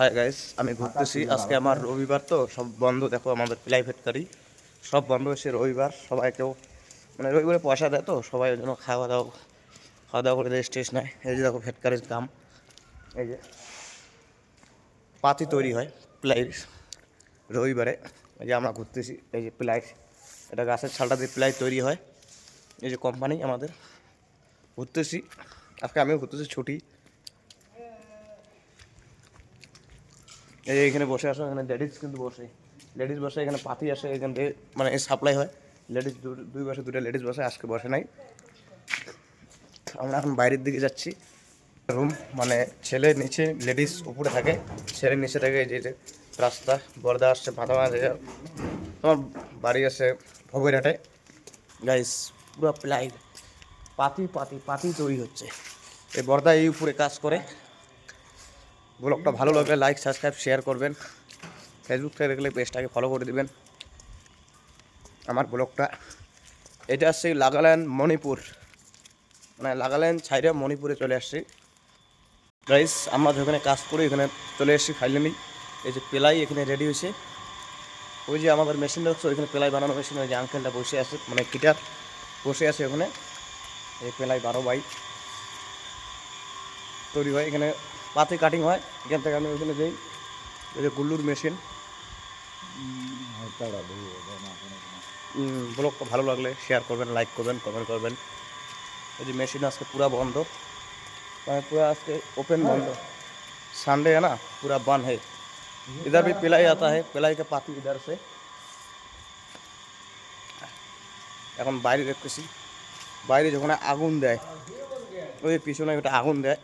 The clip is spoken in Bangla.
হাই গাইস, আমি ঘুরতেছি। আজকে আমার রবিবার, তো সব বন্ধ। দেখো আমাদের প্লাই ফ্যাক্টরি সব বন্ধ হয়েছে রবিবার। সবাই কেউ মানে রবিবারে পয়সা দেয়, তো সবাই ওই জন্য খাওয়া দাওয়া করে রেস্ট নেয়। এই যে দেখো ফ্যাক্টরির কাম, এই যে পাতি তৈরি হয় প্লাই রবিবারে। এই যে আমরা ঘুরতেছি, এই যে প্লাই, এটা গাছের ছালটা দিয়ে প্লাই তৈরি হয়। এই যে কোম্পানি আমাদের, ঘুরতেছি। আজকে আমিও ঘুরতেছি, ছুটি। এই যে এখানে বসে আসো, এখানে লেডিস বসে, এখানে পাতি আসে, এখান থেকে মানে সাপ্লাই হয়। লেডিস দুই বসে, দুটো লেডিস বসে, আজকে বসে নাই। আমরা এখন বাইরের দিকে যাচ্ছি। রুম মানে ছেলে নিচে, লেডিস উপরে থাকে। ছেলে নিচে থাকে। এই যে রাস্তা, বর্দা আসছে মাথা মাঝে। তোমার বাড়ি আছে ভবইরহাটে। গাইস, পুরো প্লাই পাতি পাতি পাতি তৈরি হচ্ছে। এই বর্দা এই উপরে কাজ করে। ব্লগটা ভালো লাগলে লাইক, সাবস্ক্রাইব, শেয়ার করবেন। ফেসবুক থেকে দেখলে পেজটাকে ফলো করে দেবেন। আমার ব্লগটা এটা আসছে নাগাল্যান্ড, মণিপুর, মানে নাগাল্যান্ড ছাইরে মণিপুরে চলে আসছি। গাইস, আমরা যেখানে কাজ করি এখানে চলে এসেছি ফাইনালি। এই যে প্লাই এখানে রেডি হয়েছে। ওই যে আমাদের মেশিন দেখছো, ওইখানে প্লাই বানানো মেশিন, ওই যে আঙ্কেলটা বসে আছে, মানে গিটার বসে আছে ওখানে। এই প্লাই 12 বাই তৈরি হয়, এখানে পাতে কাটিং হয়। এখান থেকে আমি ওইখানে যাই। এই যে গুল্লুর মেশিন। ব্লগটা ভালো লাগলে শেয়ার করবেন, লাইক করবেন, কমেন্ট করবেন। এই যে মেশিन আজকে पूरा बंद, মানে पूरा আজকে ओपन बंद। संडे है ना, पूरा बंद है। इधर भी पिलाई आता है, पिलाई का पाती इधर से। এখন বাইরে দেখতেছি, বাইরে যখন আগুন দেয়, ওই পিছনে একটা আগুন দেয়।